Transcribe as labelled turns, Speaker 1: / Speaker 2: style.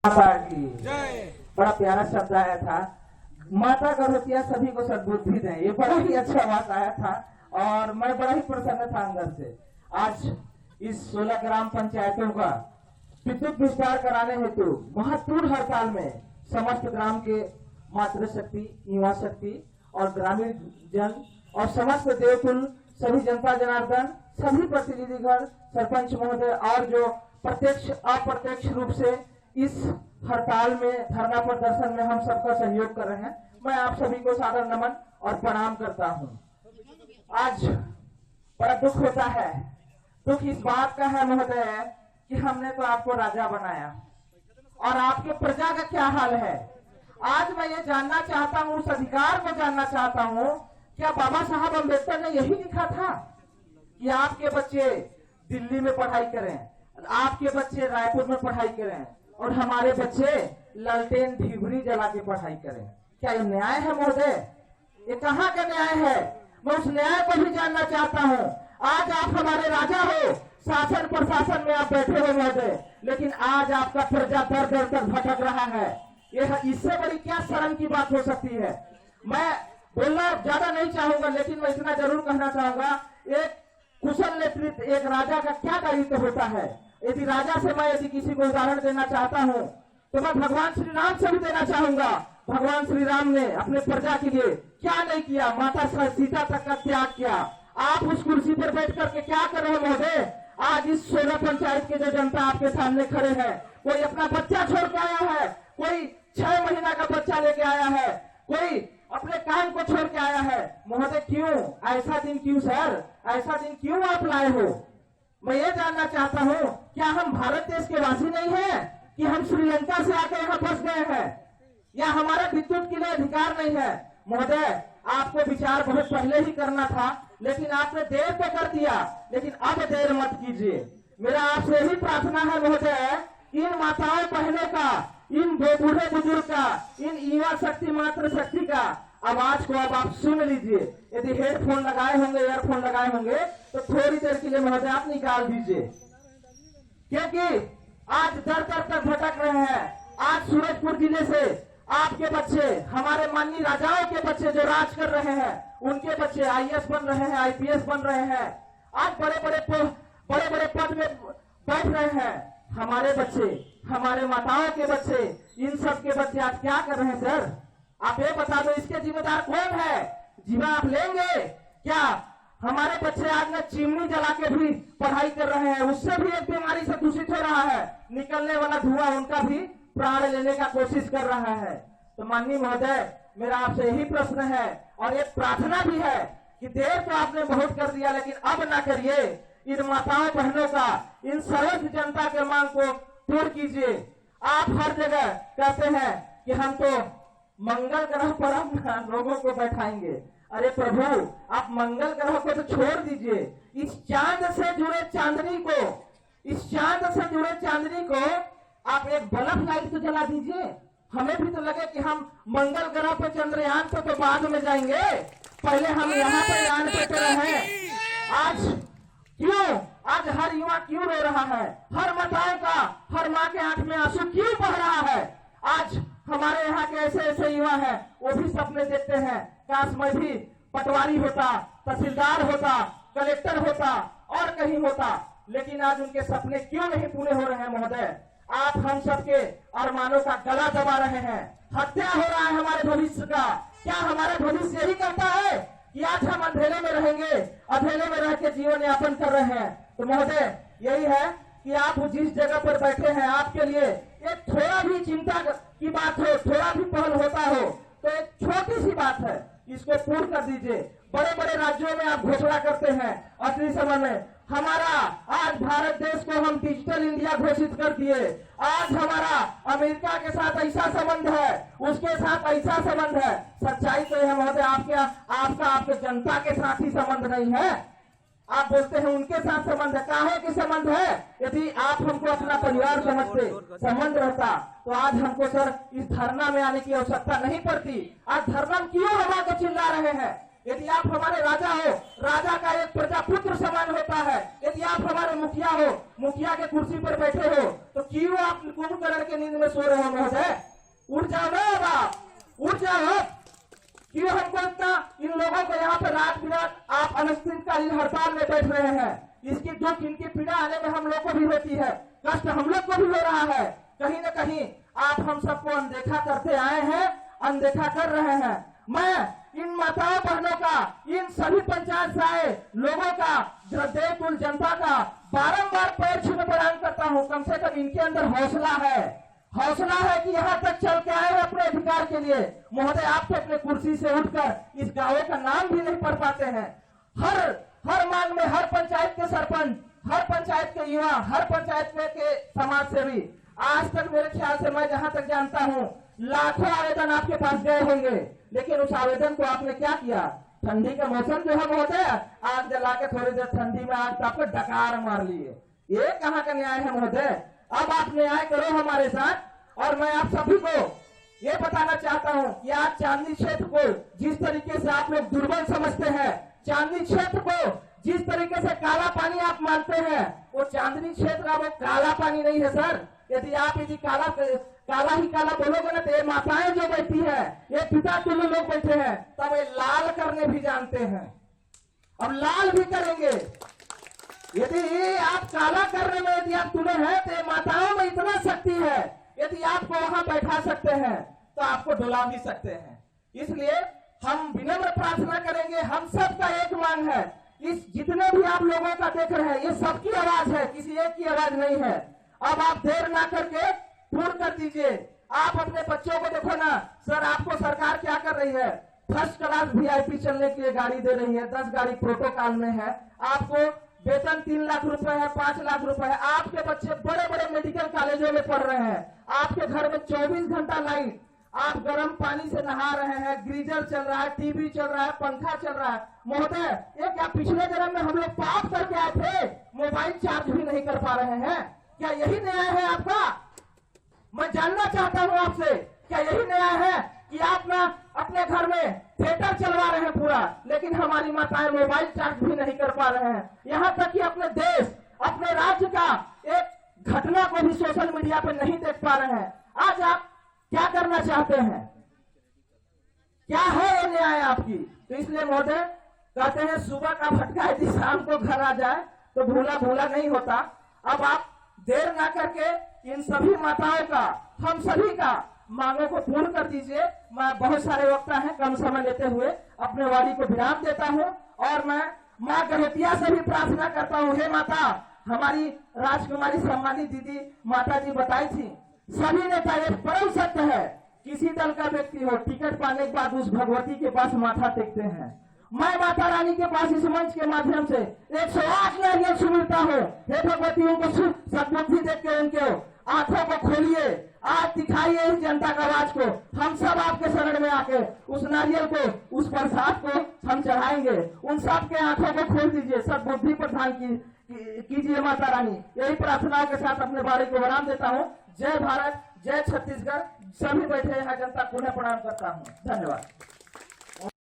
Speaker 1: माता की बड़ा प्यारा शब्द आया था, माता गर्भवतियां सभी को सद्बुद्धि दें। ये बड़ा ही अच्छा बात आया था और मैं बड़ा ही प्रसन्न था अंदर से। आज इस 16 ग्राम पंचायतों का विद्युत विस्तार कराने हेतु महत्वपूर्ण हड़ताल में समस्त ग्राम के मातृशक्ति, युवा शक्ति और ग्रामीण जन और समस्त देवकुल, सभी जनता जनार्दन, सभी प्रतिनिधिगण, सरपंच महोदय और जो प्रत्यक्ष अप्रत्यक्ष रूप से इस हड़ताल में धरना प्रदर्शन में हम सबका सहयोग कर रहे हैं, मैं आप सभी को सादर नमन और प्रणाम करता हूं। आज बड़ा दुख होता है, दुख इस बात का है महोदय कि हमने तो आपको राजा बनाया और आपके प्रजा का क्या हाल है। आज मैं ये जानना चाहता हूँ, उस अधिकार को जानना चाहता हूँ, क्या बाबा साहब अम्बेडकर ने यही लिखा था कि आपके बच्चे दिल्ली में पढ़ाई करें, आपके बच्चे रायपुर में पढ़ाई करें और हमारे बच्चे लालटेन ढिबरी जला के पढ़ाई करें? क्या ये न्याय है महोदय? ये कहाँ का न्याय है? मैं उस न्याय को भी जानना चाहता हूँ। आज आप हमारे राजा हो, शासन प्रशासन में आप बैठे हो महोदय, लेकिन आज आपका प्रजा दर दर तक भटक रहा है। ये इससे बड़ी क्या शर्म की बात हो सकती है? मैं बोलना ज्यादा नहीं चाहूंगा, लेकिन मैं इतना जरूर कहना चाहूंगा, एक कुशल नेतृत्व, एक राजा का क्या दायित्व होता है। यदि राजा से मैं यदि किसी को उदाहरण देना चाहता हूँ तो मैं भगवान श्री राम से भी देना चाहूंगा। भगवान श्री राम ने अपने प्रजा के लिए क्या नहीं किया, माता सीता तक का त्याग किया। आप उस कुर्सी पर बैठ करके क्या कर रहे हैं महोदय? आज इस 16 पंचायत के जो जनता आपके सामने खड़े हैं, कोई अपना बच्चा छोड़ के आया है, कोई 6 महीना का बच्चा लेके आया है, कोई अपने काम को छोड़ के आया है। महोदय क्यों ऐसा दिन, क्यों सर ऐसा दिन क्यों आप लाए हो? मैं ये जानना चाहता हूँ, क्या हम भारत देश के वासी नहीं हैं कि हम श्रीलंका से आकर यहाँ फंस गए हैं, या हमारा विद्युत के लिए अधिकार नहीं है? महोदय आपको विचार बहुत पहले ही करना था, लेकिन आपने देर तो कर दिया, लेकिन अब देर मत कीजिए। मेरा आपसे यही प्रार्थना है महोदय, इन माताओं बहनों का, इन बूढ़े बुजुर्ग का, इन युवा शक्ति मातृ शक्ति का आवाज को अब आप सुन लीजिए। यदि हेडफोन लगाए होंगे, ईयरफोन लगाए होंगे तो थोड़ी देर के लिए महोदय आप निकाल दीजिए, क्योंकि आज दर दर तक भटक रहे हैं। आज सूरजपुर जिले से आपके बच्चे, हमारे माननीय राजाओं के बच्चे जो राज कर रहे हैं, उनके बच्चे आईएएस बन रहे हैं, आईपीएस बन रहे हैं, आज बड़े बड़े पद में बैठ रहे हैं। हमारे बच्चे, हमारे माताओं के बच्चे, इन सब के बच्चे आज क्या कर रहे हैं सर? आप ये बता दो, इसके जिम्मेदार कौन है? जिम्मा आप लेंगे क्या? हमारे बच्चे आज में चिमनी जला के भी पढ़ाई कर रहे हैं, उससे भी एक बीमारी से दूषित हो रहा है, निकलने वाला धुआं उनका भी प्राण लेने का कोशिश कर रहा है। तो माननीय महोदय, मेरा आपसे यही प्रश्न है और एक प्रार्थना भी है कि देर तो आपने बहुत कर दिया, लेकिन अब ना करिए। इन माताओं बहनों का, इन सर्व जनता के मांग को पूर्ण कीजिए। आप हर जगह कहते हैं कि हम तो मंगल ग्रह पर हम लोगों को बैठाएंगे। अरे प्रभु, आप मंगल ग्रह को तो छोड़ दीजिए, इस चांद से जुड़े चांदनी को, इस चांद से जुड़े चांदनी को आप एक बल्ब लाइट तो जला दीजिए। हमें भी तो लगे कि हम मंगल ग्रह पे, चंद्रयान पे तो बाद में जाएंगे, पहले हम यहाँ पे यान पे तो रहे। आज क्यों, आज हर युवा क्यों रो रहा है? हर माताओं का, हर माँ के आंख में आंसू क्यों बह रहा है? आज हमारे यहाँ के ऐसे ऐसे युवा हैं, वो भी सपने देखते हैं, काश मैं भी पटवारी होता, तहसीलदार होता, कलेक्टर होता और कहीं होता, लेकिन आज उनके सपने क्यों नहीं पूरे हो रहे हैं महोदय? आप हम सबके अरमानों का गला दबा रहे हैं, हत्या हो रहा है हमारे भविष्य का। क्या हमारा भविष्य यही करता है कि आज हम अंधेरे में रहेंगे, अंधेरे में रह के जीवन यापन कर रहे हैं? तो महोदय यही है कि आप जिस जगह पर बैठे हैं, आपके लिए एक थोड़ा भी चिंता की बात हो, थोड़ा भी पहल होता हो तो एक छोटी सी बात है, इसको पूर्ण कर दीजिए। बड़े बड़े राज्यों में आप घोषणा करते हैं, अगले समय में हमारा आज भारत देश को हम डिजिटल इंडिया घोषित कर दिए। आज हमारा अमेरिका के साथ ऐसा संबंध है, उसके साथ ऐसा संबंध है। सच्चाई तो है महोदय, आपके जनता के साथ ही संबंध नहीं है। आप बोलते हैं उनके साथ संबंध है, काहे के संबंध है? यदि आप हमको अपना परिवार समझते, संबंध रहता, तो आज हमको सर इस धरना में आने की आवश्यकता नहीं पड़ती। आज धरना क्यों हम आगे चिल्ला रहे हैं? यदि आप हमारे राजा हो, राजा का एक प्रजापुत्र समान होता है। यदि आप हमारे मुखिया हो, मुखिया के कुर्सी पर बैठे हो, तो क्यों आप कुंभकर्ण के नींद में सो रहे हैं महोदय। उठ जाओ ना अब आप, उठ जाओ। क्यों हमको इतना इन लोगों को यहाँ पे रात बिरात आप अनिश्चितकालीन हड़ताल में बैठ रहे हैं? इसकी दुख इनकी पीड़ा आने में हम लोग को भी होती है, कष्ट हम लोग को भी हो रहा है। कहीं न कहीं आप हम सबको अनदेखा करते आए हैं, अनदेखा कर रहे हैं। मैं इन माताओं बहनों का, इन सभी पंचायत से आए लोगों का, देवकुल जनता का बारंबार पैर छू के प्रणाम करता हूँ। कम से कम इनके अंदर हौसला है कि यहाँ तक चल के आए हैं अपने अधिकार के लिए। महोदय, आप तो अपने कुर्सी से उठकर इस गाँव का नाम भी नहीं पढ़ पाते हैं। हर मांग में हर पंचायत के सरपंच, हर पंचायत के युवा, हर पंचायत के समाज सेवी, आज तक मेरे ख्याल से मैं जहां तक जानता हूं लाखों आवेदन आपके पास गए होंगे, लेकिन उस आवेदन को आपने क्या किया? ठंडी का मौसम जो है महोदय, आग जला के थोड़ी देर ठंडी में आग आपको डकार मार लिए। ये कहाँ का न्याय है महोदय? अब आप न्याय करो हमारे साथ। और मैं आप सभी को ये बताना चाहता हूँ कि आज चांदनी क्षेत्र को जिस तरीके से आप लोग दुर्बल समझते हैं, चांदनी क्षेत्र को जिस तरीके से काला पानी आप मानते हैं, वो चांदनी क्षेत्र अब काला पानी नहीं है सर। यदि काला ही काला बोलोगे ना, तो ये माताएं जो बैठी है, ये पिता तुल्य लोग बैठे हैं, तब ये लाल करने भी जानते हैं, अब लाल भी करेंगे। यदि आप काला करने में यदि आप तुले हैं, तो ये माताओं में इतना शक्ति है, यदि आपको वहां बैठा सकते हैं तो आपको डुला भी सकते हैं। इसलिए हम विनम्र प्रार्थना करेंगे, हम सबका एक मांग है, इस जितने भी आप लोगों का देख रहे हैं, ये सबकी आवाज है, किसी एक की आवाज नहीं है। अब आप देर ना करके पूर्ण कर दीजिए। आप अपने बच्चों को देखो ना सर, आपको सरकार क्या कर रही है? फर्स्ट क्लास VIP चलने के लिए गाड़ी दे रही है, 10 गाड़ी प्रोटोकॉल में है। आपको वेतन 3 लाख रुपए है, 5 लाख रुपए है। आपके बच्चे बड़े बड़े मेडिकल कॉलेजों में पढ़ रहे हैं, आपके घर में 24 घंटा लाइट, आप गर्म पानी से नहा रहे हैं, गीजर चल रहा है, टीवी चल रहा है, पंखा चल रहा है। महोदय, ये क्या पिछले जन्म में हम लोग पाप करके आए थे? मोबाइल चार्ज भी नहीं कर पा रहे हैं, क्या यही न्याय है आपका? मैं जानना चाहता हूं आपसे, क्या यही न्याय है कि आप ना अपने घर में थिएटर चलवा रहे हैं पूरा, लेकिन हमारी माताएं मोबाइल चार्ज भी नहीं कर पा रहे हैं? यहाँ तक कि अपने देश, अपने राज्य का एक घटना को भी सोशल मीडिया पे नहीं देख पा रहे हैं। आज आप क्या करना चाहते हैं? क्या है ये न्याय आपकी? तो इसलिए महोदय कहते हैं, सुबह का भटका यदि शाम को घर आ जाए तो भूला भूला नहीं होता। अब आप देर ना करके इन सभी माताओं का, हम सभी का मांगों को पूर्ण कर दीजिए। मैं बहुत सारे वक्ता हैं, कम समय लेते हुए अपने वाणी को विराम देता हूं। और मैं माँ गणेतिया से भी प्रार्थना करता हूं, हे माता, हमारी राजकुमारी सम्मानित दीदी माता जी बताई थी, सभी नेता एक परम सत्य है, किसी दल का व्यक्ति हो, टिकट पाने के बाद उस भगवती के पास माथा टेकते हैं। मैं माता रानी के पास इस मंच के माध्यम से 108 नारियल सुमिरता हूँ, हे भगवती उनको सद्बुद्धि देख के उनके आंखों को खोलिए, आज दिखाइए इस जनता का राज को। हम सब आपके शरण में आके उस नारियल को, उस प्रसाद को हम चढ़ाएंगे, उन सब के आंखों को खोल दीजिए, सद्बुद्धि प्रदान कीजिए माता रानी। यही प्रार्थनाओं के साथ अपने बारे को विराम देता हूँ। जय भारत, जय छत्तीसगढ़। सभी बैठे हैं जनता को पुनः प्रणाम करता हूँ। धन्यवाद।